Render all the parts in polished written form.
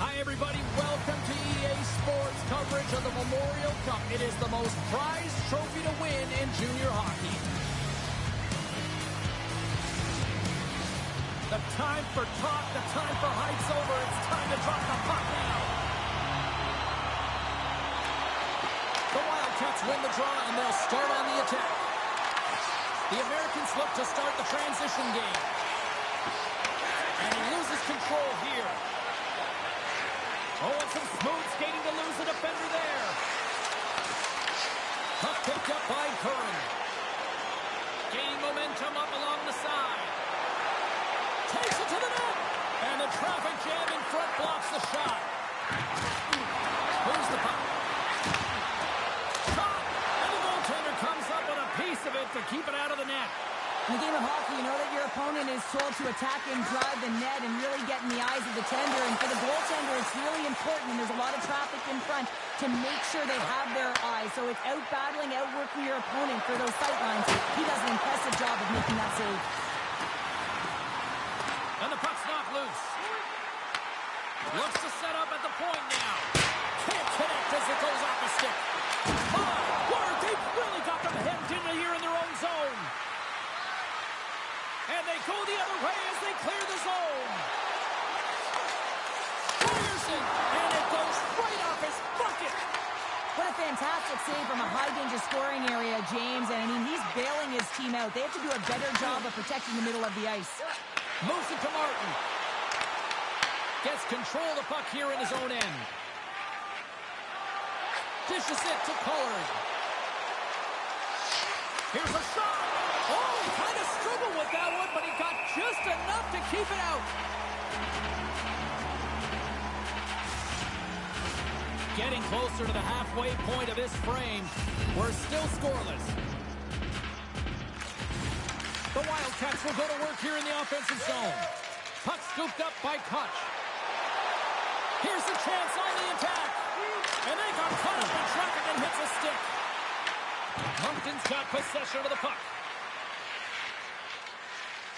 Hi, everybody. Welcome to EA Sports coverage of the Memorial Cup. It is the most prized trophy to win in junior hockey. The time for talk, the time for hype's over. It's time to drop the puck now. The Wildcats win the draw, and they'll start on the attack. The Americans look to start the transition game. And he loses control here. Oh, and some smooth skating to lose the defender there. Puck picked up by Curran. Gaining momentum up along the side. Takes it to the net. And the traffic jam in front blocks the shot. Moves the puck. Shot. And the goaltender comes up with a piece of it to keep it out of the net. In the game of hockey, you know that your opponent is told to attack and drive the net and really get in the eyes of the tender. And for the goaltender, it's really important, and there's a lot of traffic in front, to make sure they have their eyes. So it's out-battling, outworking your opponent for those sight lines. He does an impressive job of making that save. And the puck's knocked loose. Looks to set up at the point now. Can't connect as it goes off the stick. My word, they've really got them hemmed in here in their own zone. And they go the other way as they clear the zone. Fires it, and it goes right off his bucket. What a fantastic save from a high-danger scoring area, James. And, I mean, he's bailing his team out. They have to do a better job of protecting the middle of the ice. Moves it to Martin. Gets control of the puck here in his own end. Dishes it to Pollard. Here's a shot. Oh, he kind of struggled with that one, but he got just enough to keep it out. Getting closer to the halfway point of this frame. We're still scoreless. The Wildcats will go to work here in the offensive zone. Puck scooped up by Koch. Here's the chance on the attack. And they got caught up in traffic and hits a stick. Moncton's got possession of the puck.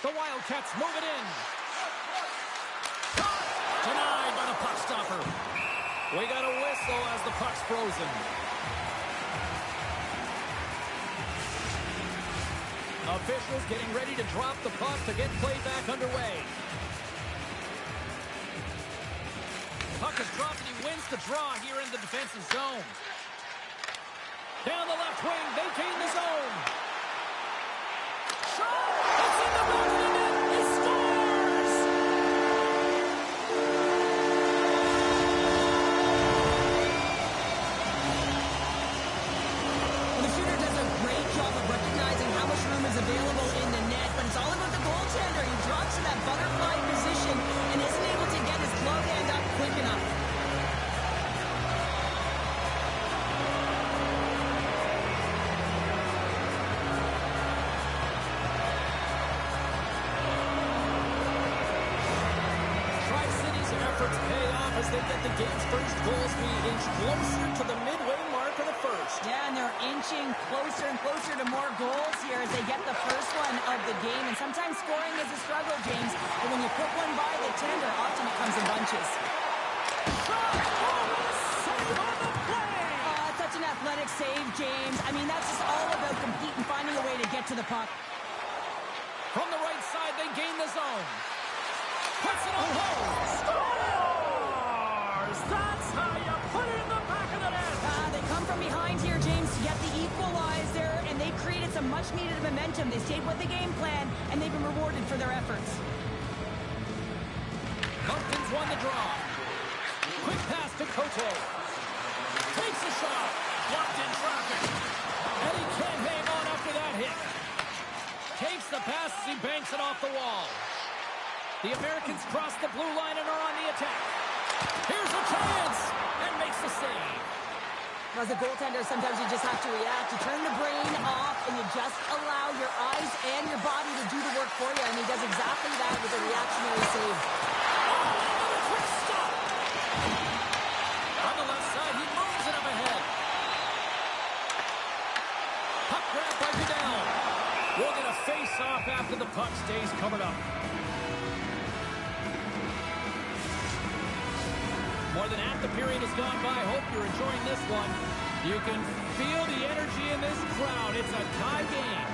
The Wildcats move it in. Denied by the puck stopper. We got a whistle as the puck's frozen. Officials getting ready to drop the puck to get play back underway. Puck is dropped and he wins the draw here in the defensive zone. Down the left wing, they gain the zone. Shot! It's in the back of the net! He scores! Well, the shooter does a great job of recognizing how much room is available in the net, but it's all about the goaltender. He drops in that butterfly position and isn't able to get his glove hand up quick enough. Efforts pay off as they get the game's first goals. We inch closer to the midway mark of the first. Yeah, and they're inching closer and closer to more goals here as they get the first one of the game. And sometimes scoring is a struggle, James. But when you put one by the tender, often it comes in bunches. Shot! Oh, save on the play! Such an athletic save, James. I mean, that's just all about competing, finding a way to get to the puck. From the right side, they gain the zone. Puts it on hold. Scores! That's how you put it in the back of the net. They come from behind here, James, to get the equalizer, and they created some much-needed momentum. They stayed with the game plan, and they've been rewarded for their efforts. Moncton's won the draw. Quick pass to Cote. Takes a shot. Blocked in traffic. And he can't hang on after that hit. Takes the pass as he banks it off the wall. The Americans cross the blue line and are on the attack. Here's a chance! And makes the save. As a goaltender, sometimes you just have to react. You turn the brain off, and you just allow your eyes and your body to do the work for you. And he does exactly that with a reactionary save. Oh, another quick stop! On the left side, he moves it up ahead. Puck grab by Goodell. We'll get a face-off after the puck stays covered up. More than half the period has gone by. Hope you're enjoying this one. You can feel the energy in this crowd. It's a tie game.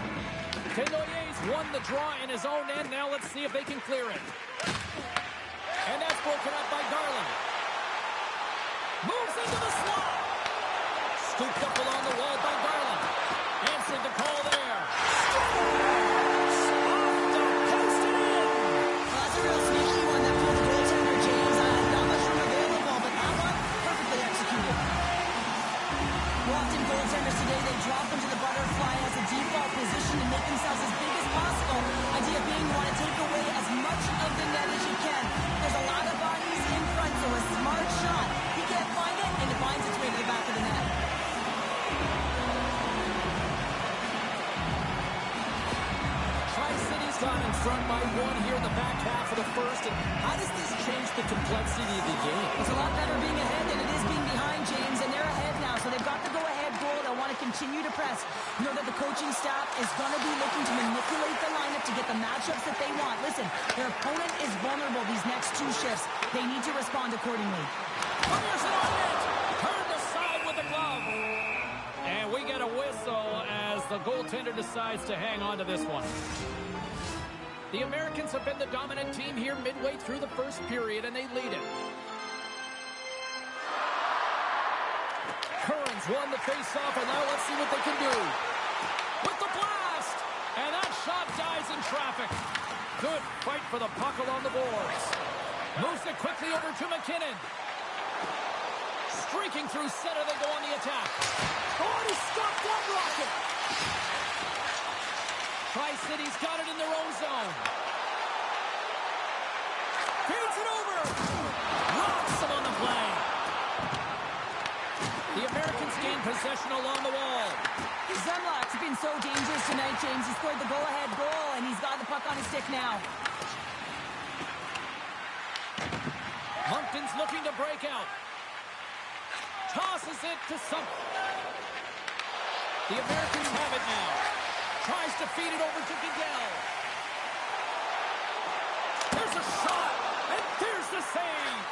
Tenoyer's won the draw in his own end. Now let's see if they can clear it. And that's broken up by Garland. Moves into the slot. Scooped up along the wall by Garland. Answered the call there. Off the post and in. Well, that's a real sneaky one that pulled the goaltender, James. Not much room available, but that one, perfectly executed. Often goaltenders today, they drop into the butterfly as a default position and make themselves as big as possible. Idea being you want to take away as much of the net as you can. There's a lot of bodies in front, so a smart shot. He can't find it, and it finds its way to the back of the net. Tri-City's gone in front by one here in the back half of the first. And how does this change the complexity of the game? It's a lot better being ahead than it is being behind, James, and they're ahead now, so they've got the go-ahead goal. They'll want to continue to press. You know that the coaching staff is going to be looking to manipulate the lineup to get the matchups that they want. Listen, their opponent is vulnerable these next two shifts. They need to respond accordingly. Fires it on it. Turned aside with the glove. And we get a whistle as the goaltender decides to hang on to this one. The Americans have been the dominant team here midway through the first period, and they lead it. Kearns won the face-off, and now let's see what they can do. With the blast! And that shot dies in traffic. Good fight for the puck along the boards. Moves it quickly over to McKinnon. Streaking through center, they go on the attack. Oh, he stopped that rocket! Tri-City's got it in their own zone. Feeds it over. Rocks him on the play. The Americans gain possession along the wall. Zemlak's been so dangerous tonight, James. He scored the go-ahead goal, and he's got the puck on his stick now. Moncton's looking to break out. Tosses it to something. The Americans have it now. Tries to feed it over to Goodell. There's a shot, and there's the save.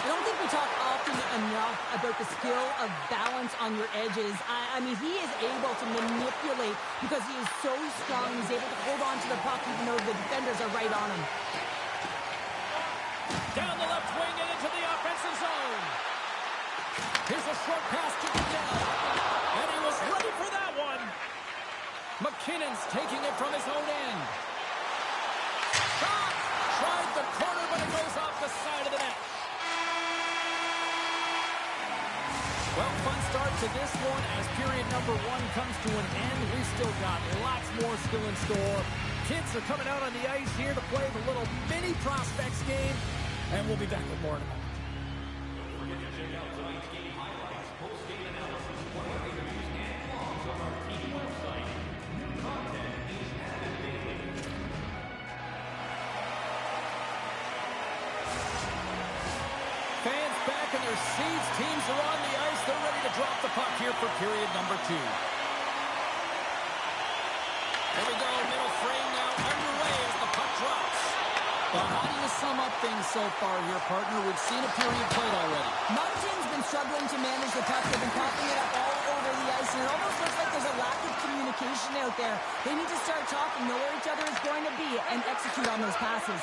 I don't think we talk often enough about the skill of balance on your edges. I mean, he is able to manipulate because he is so strong. He's able to hold on to the puck even though the defenders are right on him. Down the left wing and into the offensive zone. Here's a short pass to Goodell. And he was ready for that one. McKinnon's taking it from his own end. Shot! Tried the corner, but it goes off the side of the net. Well, fun start to this one as period number one comes to an end. We've still got lots more still in store. Kids are coming out on the ice here to play the little mini prospects game, and we'll be back with more in a moment. Fans back in their seats. Teams are on the ice. They're ready to drop the puck here for period number two. Here we go. Middle frame now underway as the puck drops. Well, how do you sum up things so far here, partner? We've seen a period played already. Moncton's been struggling to manage the puck. They've been popping it up all over the ice, and it almost looks like there's a lack of communication out there. They need to start talking, know where each other is going to be, and execute on those passes.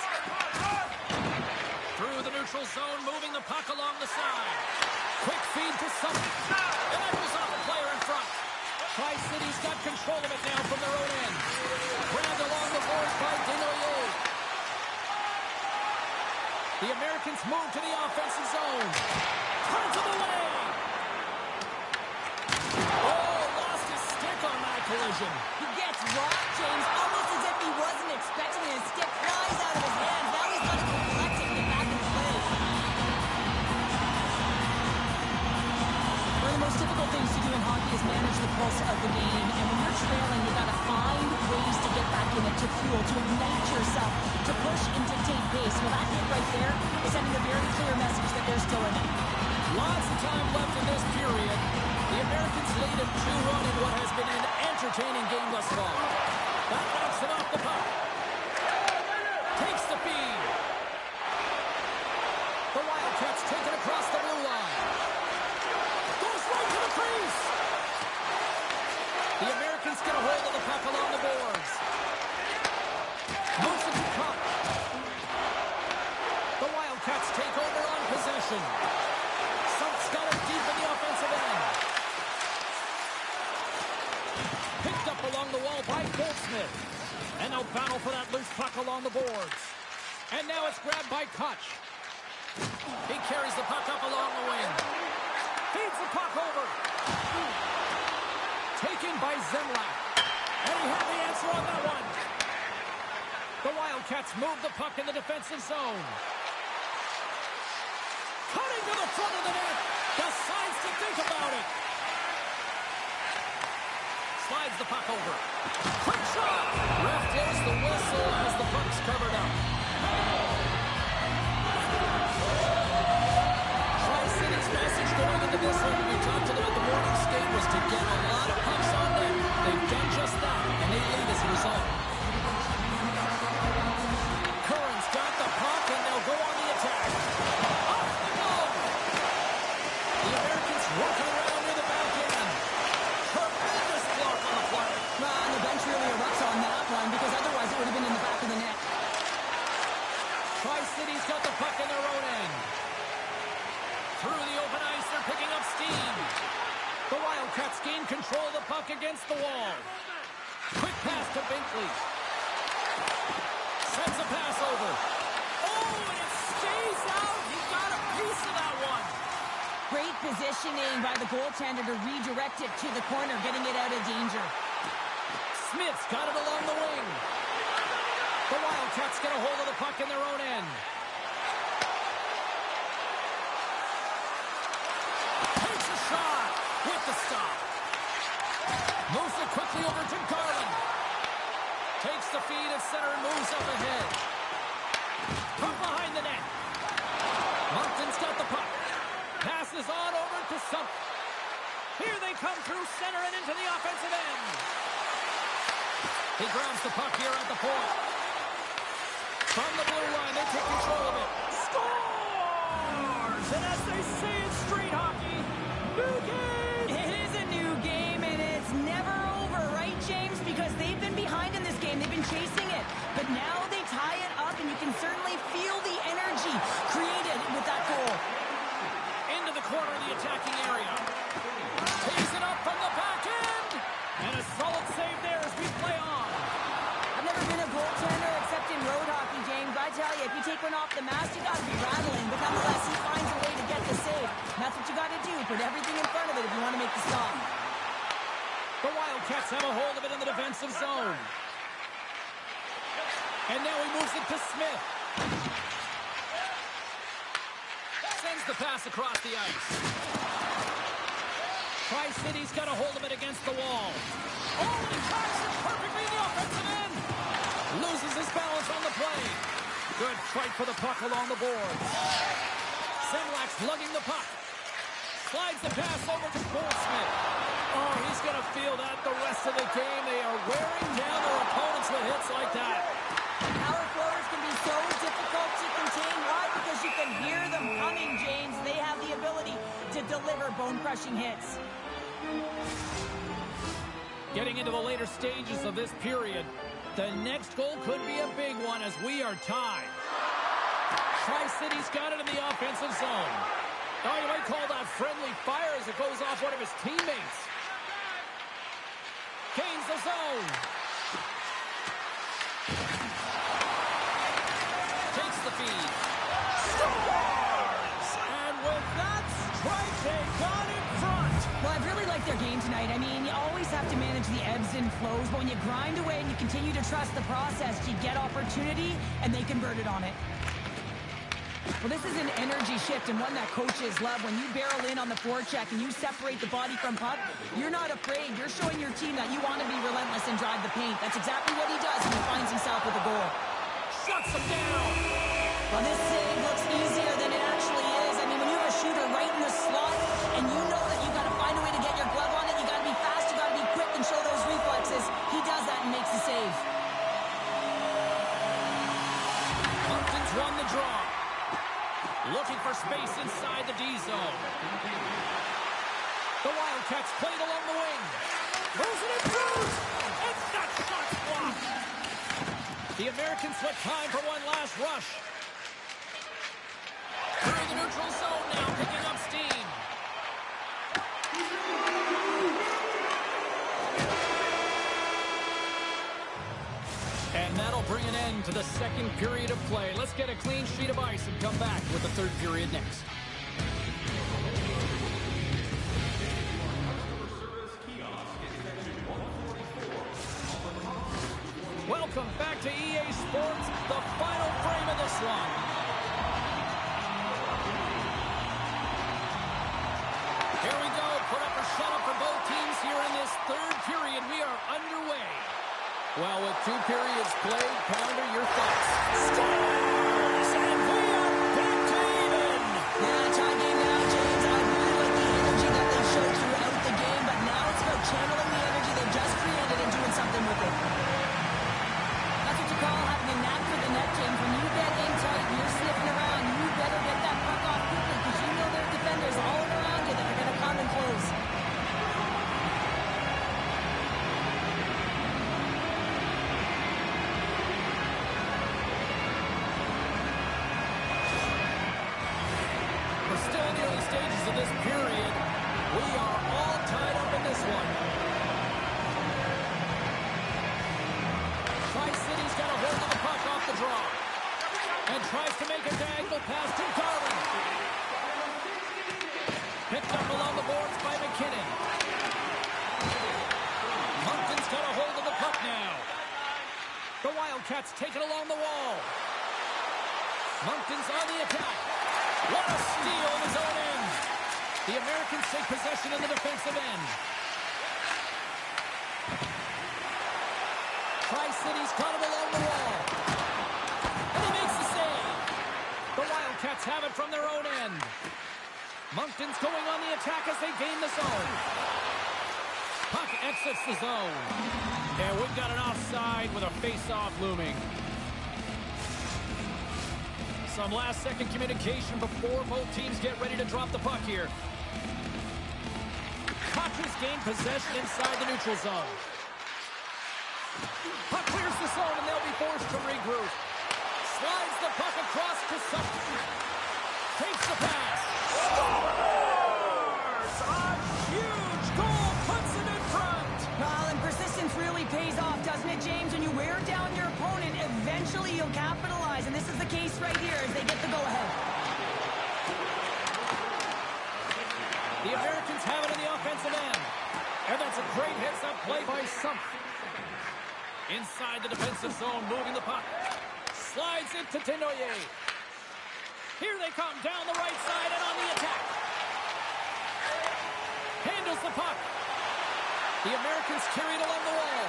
Through the neutral zone, moving the puck along the side. Quick feed to Sutton. And that goes off the player in front. Tri-City's got control of it now from their own end. Grabbed along the boards by Denoyer. The Americans move to the offensive zone. Turns him away. Oh, lost his stick on that collision. He gets rocked, James, almost as if he wasn't expecting it. His stick flies out of his hands. Now he's got to collect it and get back in place. One of the most difficult things to do in hockey is manage the pulse of the game. And when you're trailing, you've got to find ways to get back in it, to fuel, to ignite yourself, to push and dictate pace. Well, that hit right there is sending a very clear message that they're still in it. Lots of time left in this period. The Americans lead at 2-1 in what has been an entertaining game thus far. That knocks it off the puck. Takes the feed. The Wildcats take it across the along the boards. Moves it to Cup. The Wildcats take over on possession. Sump's got it deep in the offensive end. Picked up along the wall by Goldsmith. And they'll battle for that loose puck along the boards. And now it's grabbed by Kutch. He carries the puck up along the wing. Feeds the puck over. Taken by Zemlak. And he had the answer on that one. The Wildcats move the puck in the defensive zone. Cutting to the front of the net. Decides to think about it. Slides the puck over. Quick shot. Ref blows the whistle as the puck's covered up. Tri-City's message going into this one, we talked about the morning skate, was to get a lot of pucks on them. They've done just that, and they lead as a result. Curran's got the puck, and they'll go on the attack. Off they go! The Americans working around near the back end. Tremendous block on the play. And the bench really erupts on that one, because otherwise it would have been in the back of the net. Tri-City's got the puck in their own end. Through the open ice, they're picking up steam. The Wildcats gain control of the puck against the wall. Quick pass to Binkley. Sends a pass over. Oh, and it stays out. He got a piece of that one. Great positioning by the goaltender to redirect it to the corner, getting it out of danger. Smith's got it along the wing. The Wildcats get a hold of the puck in their own end. Takes a shot with the stop. Moves it quickly over to Garland. Takes the feed at center and moves up ahead. From behind the net. Moncton's got the puck. Passes on over to Sump. Here they come through center and into the offensive end. He grabs the puck here at the point. From the blue line, they take control of it. Scores! And as they say in street hockey, new game! It is a new game, and it's never over, right, James? Because they've been behind in this game. They've been chasing it. But now they tie it up, and you can certainly feel the energy created with that goal. Into the corner of the attacking area. Takes it up from the back end. And a solid save there as we play on. I've never been a goaltender except in road hockey, James. I tell you, if you take one off the mast, you got to be rattling. But nonetheless, he finds a way to get the save. And that's what you got to do. Put everything in front of it if you want to make the stop. The Wildcats have a hold of it in the defensive zone. And now he moves it to Smith. Sends the pass across the ice. Tri-City's got a hold of it against the wall. Oh, he tracks it perfectly in the offensive end. Loses his balance on the play. Good fight for the puck along the boards. Zemlak's lugging the puck. Slides the pass over to Goldsmith. Oh, he's going to feel that the rest of the game. They are wearing down their opponents with hits like that. Power forwards can be so difficult to contain. Why? Because you can hear them coming, James. They have the ability to deliver bone-crushing hits. Getting into the later stages of this period, the next goal could be a big one as we are tied. Tri-City's got it in the offensive zone. Oh, you might call that friendly fire as it goes off one of his teammates. Gains the zone. Takes the feed. Scores! And with that strike, they got in front. Well, I've really liked their game tonight. I mean, you always have to manage the ebbs and flows, but when you grind away and you continue to trust the process, you get opportunity, and they converted on it. Well, this is an energy shift and one that coaches love. When you barrel in on the forecheck and you separate the body from puck, you're not afraid. You're showing your team that you want to be relentless and drive the paint. That's exactly what he does when he finds himself with a goal. Shuts him down. Well, this save looks easier than it actually is. I mean, when you have a shooter right in the slot and you know that you got to find a way to get your glove on it, you got to be fast, you got to be quick and show those reflexes. He does that and makes the save. Moncton's won the draw. Looking for space inside the D zone. The Wildcats played along the wing. Throws it in front. And that shot's blocked. The Americans with time for one last rush. Through the neutral zone now, picking up steam. And that'll bring an end to the second period of play. Let's get a clean sheet of ice and come back with the third period next. Welcome back to EA Sports, the final frame of this one. Here we go. Put up or shut up for both teams here in this third period. We are underway. Well, with 2 periods played, Pounder, your thoughts? Scores! And we are back to even! Yeah, tie game now, James. I really like the energy that they showed throughout the game, but now it's about channeling the energy they just created and doing something with it. That's what you call having a knack for the net, James. When you get in tight and you're sniffing around, you better get that puck off quickly because you know there are defenders all around you that are going to come and close. Still in the early stages of this period. We are all tied up in this one. Tri-City's got a hold of the puck off the draw. And tries to make a diagonal pass to Garland. Picked up along the boards by McKinnon. Moncton's got a hold of the puck now. The Wildcats take it along the wall. Moncton's on the attack. What a steal in his own end. The Americans take possession in the defensive end. Tri-City's caught him along the wall. And he makes the save. The Wildcats have it from their own end. Moncton's going on the attack as they gain the zone. Puck exits the zone. And we've got an offside with a face-off looming. Some last-second communication before both teams get ready to drop the puck here. Padres gain possession inside the neutral zone. Puck clears the zone, and they'll be forced to regroup. Slides the puck across to Sutton. Takes the pass. Scores! A huge goal puts him in front. Well, and persistence really pays off, doesn't it, James? When you wear down your opponent, eventually you'll capitalize, and this is the case right here as they get the go-ahead. The Americans have it in the offensive end. And that's a great heads-up play by Sump. Inside the defensive zone, moving the puck. Slides it to Tenoyer. Here they come down the right side and on the attack. Handles the puck. The Americans carry it along the wall.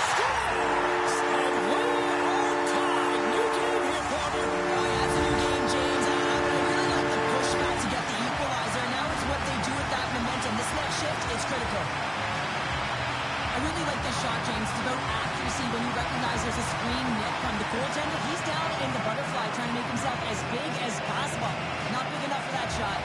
Scores! And we are tied. New game here, Palmer. Oh, yeah, it's a new game, James. But I really like the pushback to get the equalizer. Now it's what they do with that momentum. This next shift is critical. I really like this shot, James. It's about accuracy when you recognize there's a screen net from the goaltender. He's down in the butterfly trying to make himself as big as possible. Not big enough for that shot.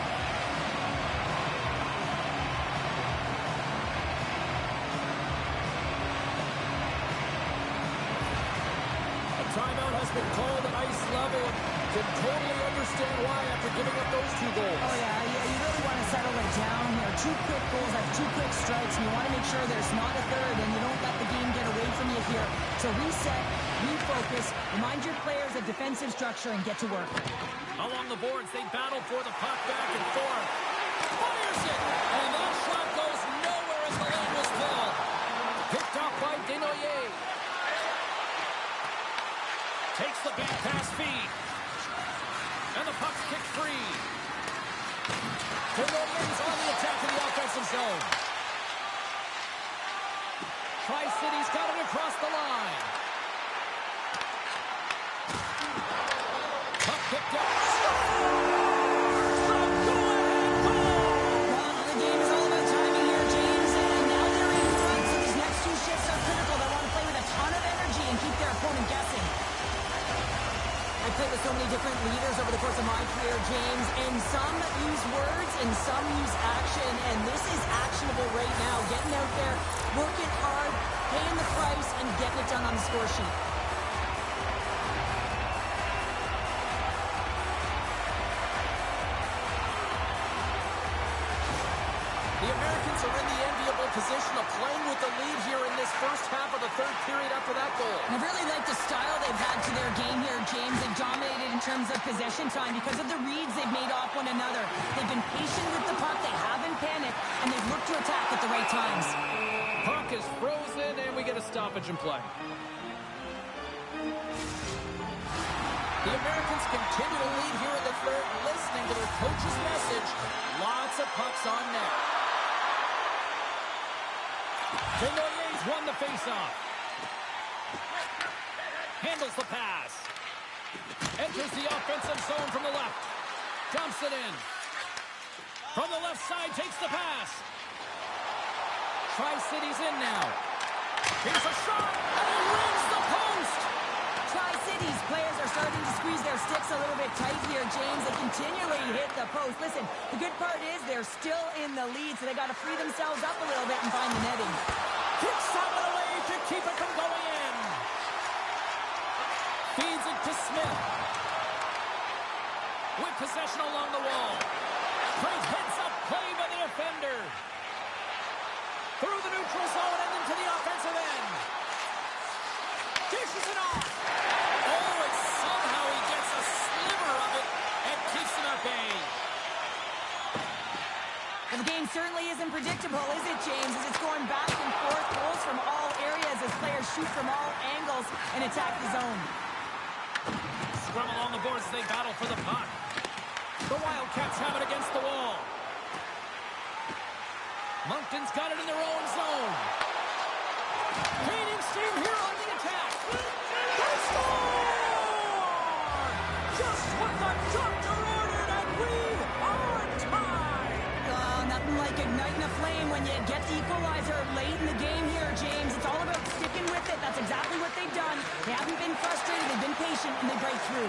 Timeout has been called at ice level. Can totally understand why after giving up those 2 goals. Oh, yeah, you really want to settle it down here. 2 quick goals, have 2 quick strikes, and you want to make sure there's not a third, and you don't let the game get away from you here. So reset, refocus, remind your players of defensive structure, and get to work. Along the boards, they battle for the puck back and forth. Fires it! And that shot goes nowhere as the lane was filled. Picked off by Desnoyers. Takes the back pass feed. And the puck's kicked free. Desnoyers on the attack in the offensive zone. Tri-City's got it across the line. Puck picked up. I played with so many different leaders over the course of my career, James, and some use words and some use action, and this is actionable right now. Getting out there, working hard, paying the price, and getting it done on the score sheet. The Americans are in the enviable position of playing with the lead here in this first half of the third period after that goal. And I really like the style they've had to their game here, James. They've dominated in terms of possession time because of the reads they've made off one another. They've been patient with the puck, they haven't panicked, and they've looked to attack at the right times. Puck is frozen, and we get a stoppage in play. The Americans continue to lead here in the third, listening to their coach's message. Lots of pucks on net. Deloyer's won the faceoff. Handles the pass. Enters the offensive zone from the left. Dumps it in. From the left side, takes the pass. Tri-City's in now. Here's a shot, and he rings the post. Tri-City's players are starting to squeeze their sticks a little bit tight here, James. They continually hit the post. Listen, the good part is they're still in the lead, so they got to free themselves up a little bit and find the netting. Kicks that one away to keep it from going in. Feeds it to Smith. With possession along the wall. Great heads-up play by the defender. Through the neutral zone and into the offensive end. Dishes it off. Oh, and somehow he gets a sliver of it and keeps him at bay. And the game certainly isn't predictable, is it, James? As it's going back and forth, goals from all areas as players shoot from all angles and attack the zone. Scrum along the boards as they battle for the puck. The Wildcats have it against the wall. Moncton's got it in their own zone. Gaining steam here on the attack. They score! Just what the doctor ordered, and we are tied. Nothing like igniting a flame when you get the equalizer late in the game here, James. It's all about sticking with it. That's exactly what they've done. They haven't been frustrated. They've been patient, and they break through.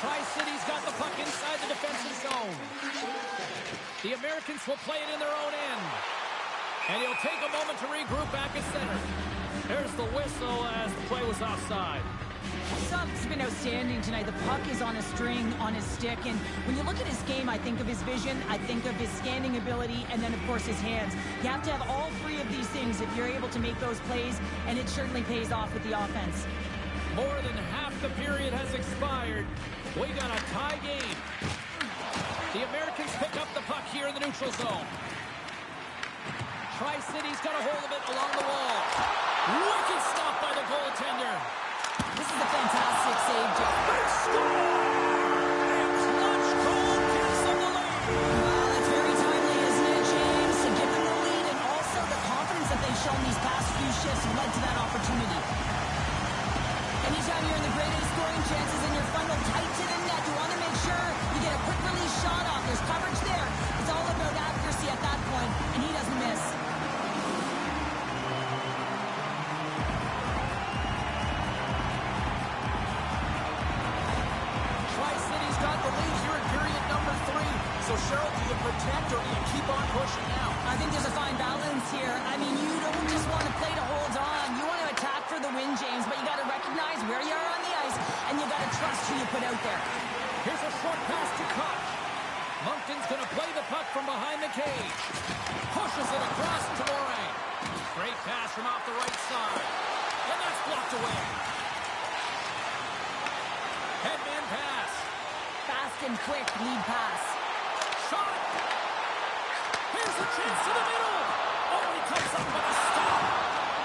Tri-City's got the puck inside the defensive zone. The Americans will play it in their own end. And he'll take a moment to regroup back at center. There's the whistle as the play was offside. Sub's been outstanding tonight. The puck is on a string, on his stick. And when you look at his game, I think of his vision, I think of his scanning ability, and then, of course, his hands. You have to have all three of these things if you're able to make those plays, and it certainly pays off with the offense. More than half the period has expired. We got a tie game. The Americans pick up the puck here in the neutral zone. Tri-City's got a hold of it along the wall. Wicked stop by the goaltender. This is a fantastic save, Jeff. They score! And clutch goal gives them the lead. Well, that's very timely, isn't it, James? To give them the lead and also the confidence that they've shown these past few shifts led to that opportunity. Anytime you're in the greatest scoring chances and you're funneled tight to the net, you want to make sure you get a quick release shot off. There's coverage there. It's all about accuracy at that point, and he doesn't miss. Tri-City's got the lead here in period number 3. So, Cheryl, do you protect or do you keep on pushing now? I think there's a fine balance here. I mean, you don't just want to play to hold on. You want to attack for the win, James, but you got to recognize where you are on the ice, and you got to trust who you put out there. Here's a short pass to Koch. Moncton's going to play the puck from behind the cage. Pushes it across to Morin. Great pass from off the right side. And that's blocked away. Headman pass. Fast and quick lead pass. Shot. Here's a chance to the middle. Oh, he comes up with a stop.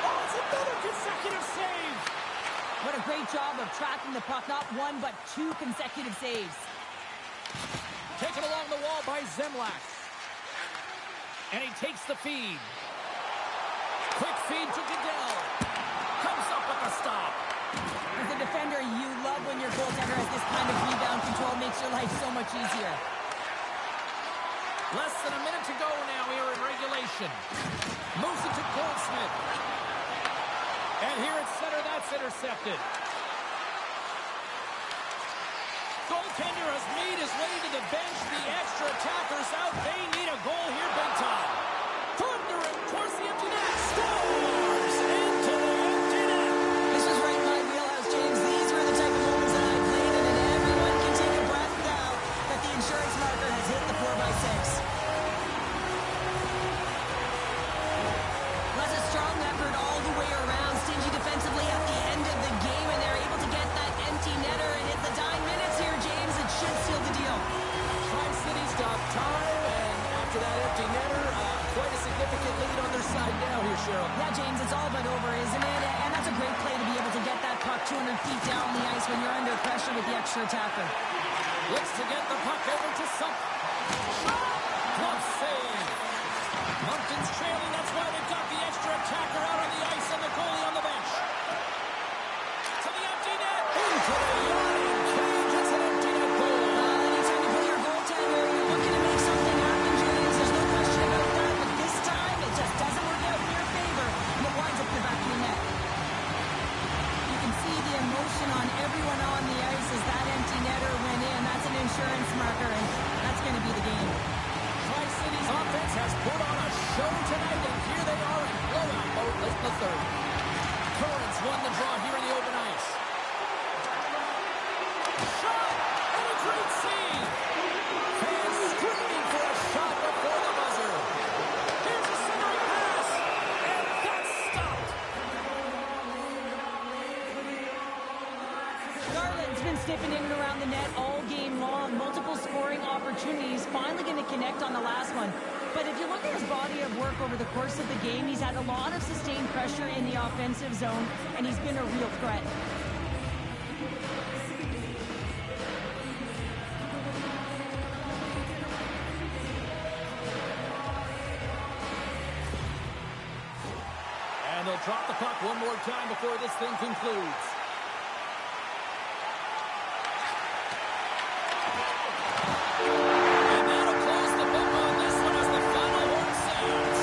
Oh, it's another consecutive save. What a great job of tracking the puck. Not one, but two consecutive saves. Taken along the wall by Zemlak. And he takes the feed. Quick feed to Goodell. Comes up with a stop. As a defender, you love when your goaltender has this kind of rebound control. Makes your life so much easier. Less than a minute to go now here in regulation. Moves it to Goldsmith. And here at center, that's intercepted. Goaltender has made his way to the bench. The extra attackers out. They need a goal here big time. Thundering towards the empty net. Scores! Into the empty net. This was right in my wheelhouse, James. These were the type of moments that I played in, and everyone can take a breath now that the insurance marker has hit the 4x6. Was a strong effort all the way around. Stingy defensively at the end of the game, and they're able to get that empty netter. And in the dying minutes here, James, it should seal the deal. Tri-City's got time, and after that empty netter, quite a significant lead on their side now here, Cheryl. Yeah, James, it's all but over, isn't it? And that's a great play to be able to get that puck 200 feet down the ice when you're under pressure with the extra attacker. Looks to get the puck over to Sump. Shot! Glove save. Moncton's trailing. That's why they've got the extra attacker out on the ice and the goalie on the bench. To the empty net. Into the yard cage. It's an empty net goal. Anytime you put your goaltender, you're looking to make something happen, James. There's no question about that. But this time, it just doesn't work out in your favor. And it winds up in the back of your net. You can see the emotion on everyone on the ice as that empty netter went in. That's an insurance marker, and that's going to be the game. Tri-City's offense has put on a show tonight, and here they are in blowout mode late in the third. Currents won the draw here in the open ice. Shot! And a great save! Fans screaming for a shot before the buzzer. Here's a centering pass, and that's stopped. Garland's been sniffing in and around the net all game long. Multiple scoring opportunities. Finally going to connect on the last one. But if you look at his body of work over the course of the game, he's had a lot of sustained pressure in the offensive zone, and he's been a real threat. And they'll drop the puck one more time before this thing concludes. And that'll close the book on this one as the final horn sounds.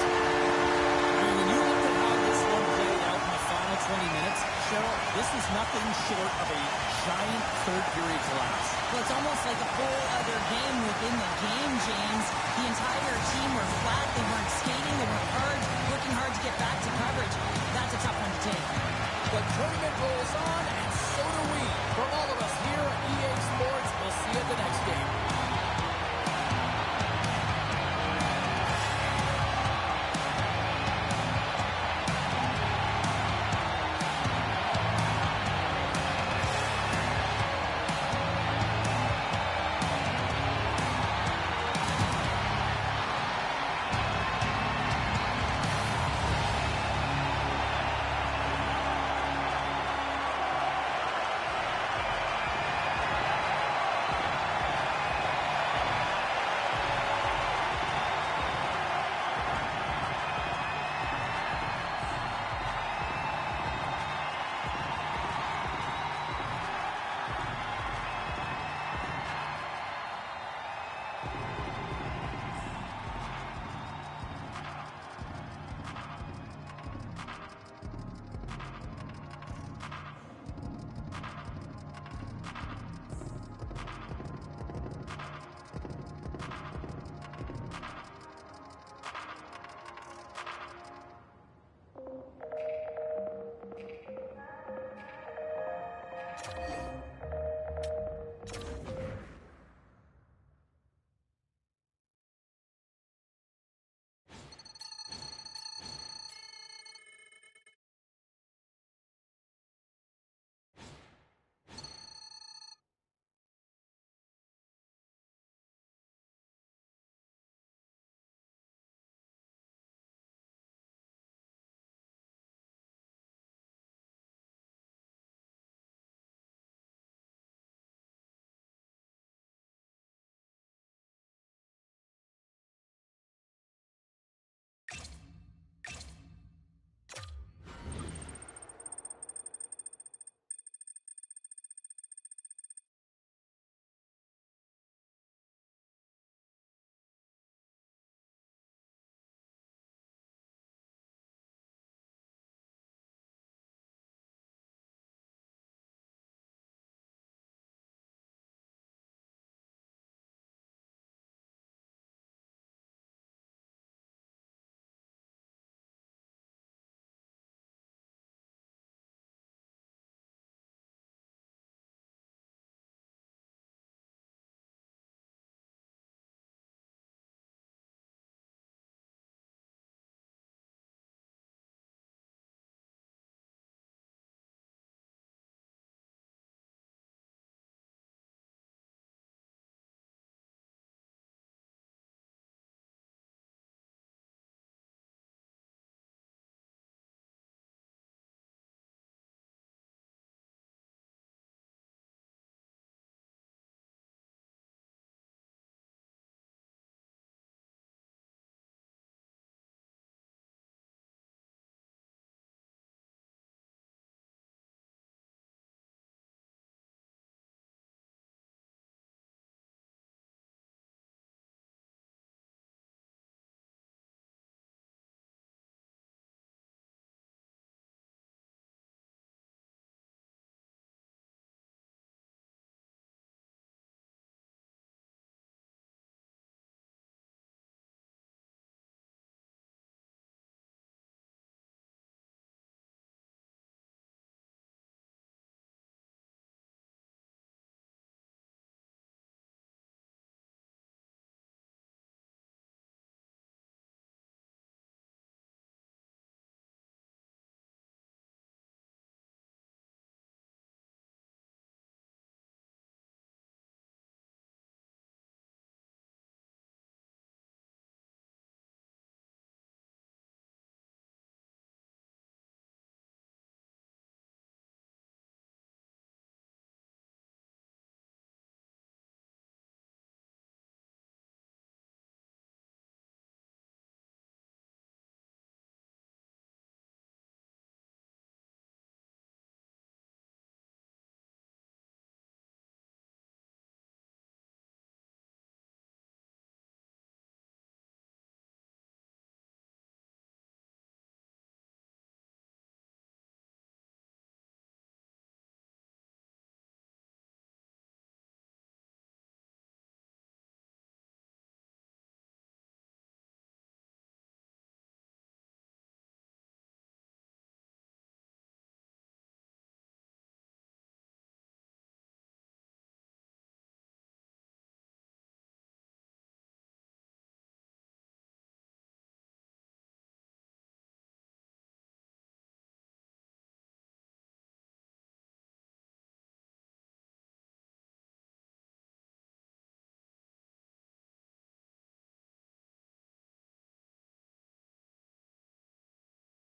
I mean, when you look at how this one played out in the final 20 minutes, Cheryl, this is nothing short of a giant third-period collapse. Well, it's almost like a whole other game within the game, James. The entire team were flat. They weren't skating. They weren't hard, working hard to get back to coverage. That's a tough one to take. The tournament rolls on, and so do we. From all